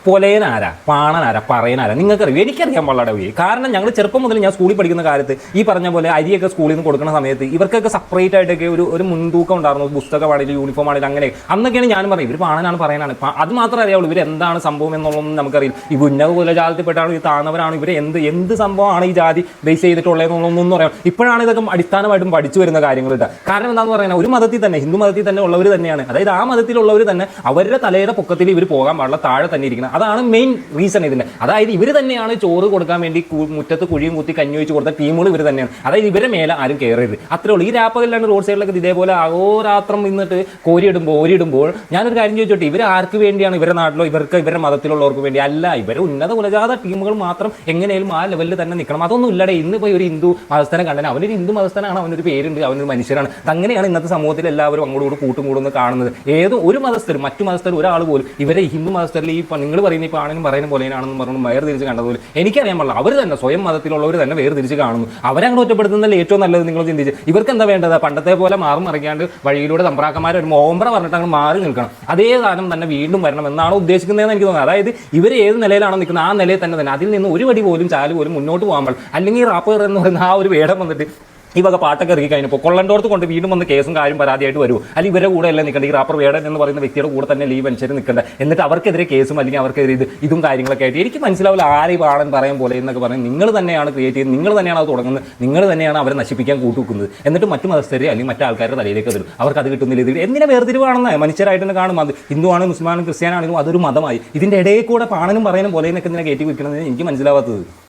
പൊലേനാരാ പാണനാരാ പറയനാരാ നിങ്ങൾക്കറിയാം, എനിക്കറിയാൻ വളരെ വഴി. കാരണം ഞങ്ങൾ ചെറുപ്പം മുതൽ ഞാൻ സ്കൂളിൽ പഠിക്കുന്ന കാലത്ത് ഈ പറഞ്ഞ പോലെ അരിയൊക്കെ സ്കൂളിൽ നിന്ന് കൊടുക്കുന്ന സമയത്ത് ഇവർക്കൊക്കെ സെപ്പറേറ്റ് ആയിട്ടൊക്കെ ഒരു മുൻതൂക്കം ഉണ്ടായിരുന്നു. പുസ്തകമാണെങ്കിലും യൂണിഫോം ആണെങ്കിലും അങ്ങനെ അന്നൊക്കെയാണ് ഞാൻ പറയും ഇവർ പാണനാണ് പറയാനാണ്. അത് മാത്രമേ അറിയാവുള്ളൂ, ഇവർ എന്താണ് സംഭവം എന്നുള്ളതൊന്നും നമുക്കറിയില്ല. ഈ ഉന്നത കുലജാതത്തിൽപ്പെട്ടാണ് ഈ താഴ്ന്നവരാണ് ഇവർ, എന്ത് സംഭവമാണ് ഈ ജാതി ബേസ് ചെയ്തിട്ടുള്ളതെന്നുള്ളതൊന്നും പറയാം. ഇപ്പോഴാണ് ഇതൊക്കെ അടിസ്ഥാനമായിട്ടും പഠിച്ചു വരുന്ന കാര്യങ്ങളുണ്ട്. കാരണം എന്താണെന്ന് പറയുന്നത് ഒരു മതത്തിൽ തന്നെ, ഹിന്ദു മതത്തിൽ തന്നെ ഉള്ളവർ തന്നെയാണ്, അതായത് ആ മതത്തിലുള്ളവർ തന്നെ അവരുടെ തലയുടെ പൊക്കത്തിൽ ഇവർ പോകാൻ പാടില്ല, താഴെ തന്നെ ഇരിക്കണം. അതാണ് മെയിൻ റീസൺ ഇതിന്. അതായത് ഇവർ തന്നെയാണ് ചോറ് കൊടുക്കാൻ വേണ്ടി മുറ്റത്ത് കുഴിയും കുത്തി കഞ്ഞി വെച്ച് കൊടുത്ത ടീമുകൾ ഇവർ തന്നെയാണ്. അതായത് ഇവരെ മേലെ ആരും കയറരുത്, അത്രേ ഉള്ളൂ. ഈ രാപ്പകലിലാണ് റോഡ് സൈഡിലൊക്കെ ഇതേപോലെ അഹോരാത്രം നിന്നിട്ട് ഓരിയിടുമ്പോൾ ഞാനൊരു കാര്യം ചോദിച്ചോട്ടെ, ഇവർ ആർക്ക് വേണ്ടിയാണ്? ഇവരുടെ നാട്ടിലോ ഇവരുടെ മതത്തിലുള്ളവർക്ക് വേണ്ടി അല്ല. ഇവരെ ഉന്നത കുലജാത ടീമുകൾ മാത്രം എങ്ങനെയും ആ ലെവലിൽ തന്നെ നിൽക്കണം. അതൊന്നും ഇല്ലടേ. ഇന്നിപ്പോൾ ഒരു ഹിന്ദു മതസ്ഥനെ കണ്ടാൽ അവനൊരു ഹിന്ദു മതസ്ഥനാണ്, അവനൊരു പേരുണ്ട്, അവനൊരു മനുഷ്യനാണ്. അങ്ങനെയാണ് ഇന്നത്തെ സമൂഹത്തിൽ എല്ലാവരും അങ്ങോട്ടും കൂട്ടും കൂടുന്നത് കാണുന്നത്. ഏതോ ഒരു മതസ്ഥരും മറ്റു മതസ്ഥരും ഒരാൾ പോലും ഇവരെ ഹിന്ദു മതസ്ഥരിൽ ഈ നിങ്ങൾ പറയുന്ന ഇപ്പോൾ ആണെങ്കിലും പറയുന്ന പോലെയാണെന്ന് പറഞ്ഞു വേർതിരിച്ച് കണ്ടതുപോലെ എനിക്കറിയാൻ പാടില്ല. അവർ തന്നെ സ്വയം മതത്തിലുള്ളവർ തന്നെ വേർതിരിച്ച് കാണുന്നു. അവരങ്ങനെ ഒറ്റപ്പെടുത്തുന്നതല്ലേ ഏറ്റവും നല്ലത്. നിങ്ങൾ ചിന്തിച്ച് ഇവർക്ക് എന്താ വേണ്ടത്? പണ്ടത്തെ പോലെ മാറും മറിക്കാണ്ട് വഴിയിലൂടെ തമ്പ്രാക്കന്മാർ ഒരു മോമ്പറ പറഞ്ഞിട്ട് അങ്ങ് മാറി നിൽക്കണം. അതേ സാധനം തന്നെ വീണ്ടും വരണം എന്നാണോ ഉദ്ദേശിക്കുന്നതെന്ന് എനിക്ക് തോന്നുന്നത്. അതായത് ഇവർ ഏത് നിലയിലാണോ നിൽക്കുന്നത് ആ നിലയിൽ തന്നെ അതിൽ നിന്ന് ഒരു വടി പോലും ചാല് പോലും മുന്നോട്ട് പോകാൻ പാടില്ല. അല്ലെങ്കിൽ റാപ്പർ എന്ന് പറയുന്ന ആ ഒരു വേടം വന്നിട്ട് ഈ വക പാട്ടൊക്കെ ഇറക്കി കഴിഞ്ഞപ്പോൾ കൊള്ളണ്ടോർത്ത് കൊണ്ട് വീണ്ടും വന്ന് കേസും കാര്യം പരാതിയായിട്ട് വരുമോ? അല്ലെങ്കിൽ ഇവരുടെ കൂടെ അല്ല നിൽക്കേണ്ട, ഈ റാപ്പർ വേടൻ എന്ന് പറയുന്ന വ്യക്തിയുടെ കൂടെ തന്നെ ഈ മനുഷ്യർ നിൽക്കേണ്ട. എന്നിട്ട് അവർക്കെതിരെ കേസും അല്ലെങ്കിൽ അവർക്കെതിരെ ഇതും കാര്യങ്ങളൊക്കെ ആയിട്ട് എനിക്ക് മനസ്സിലാവില്ല. ആരെയും പാടൻ പറയാൻ പോലെ എന്നൊക്കെ പറഞ്ഞ് നിങ്ങൾ തന്നെയാണ് ക്രിയേറ്റ് ചെയ്യുന്നത്, നിങ്ങൾ തന്നെയാണ് അത് തുടങ്ങുന്നത്, നിങ്ങൾ തന്നെയാണ് അവരെ നശിപ്പിക്കാൻ കൂട്ടുവെക്കുന്നത്. എന്നിട്ട് മറ്റു മതസ്ഥരെ അല്ലെങ്കിൽ മറ്റു ആൾക്കാരുടെ തലയിലേക്ക് തരും. അവർക്ക് അത് കിട്ടുന്നില്ല. ഇത് എന്തിനാ വേർതിരിവാണെന്ന് മനുഷ്യരായിട്ട് തന്നെ കാണും. അത് ഹിന്ദുവാണ് മുസ്ലിമാനും ക്രിസ്ത്യാനാണെങ്കിലും അതൊരു മതമായി. ഇതിൻ്റെ ഇടയിൽ കൂടെ പാണനും പറയാനും പോലെ എന്നൊക്കെ ഇങ്ങനെ കയറ്റി വെക്കണമെന്ന് എനിക്ക് മനസ്സിലാവാത്തത്.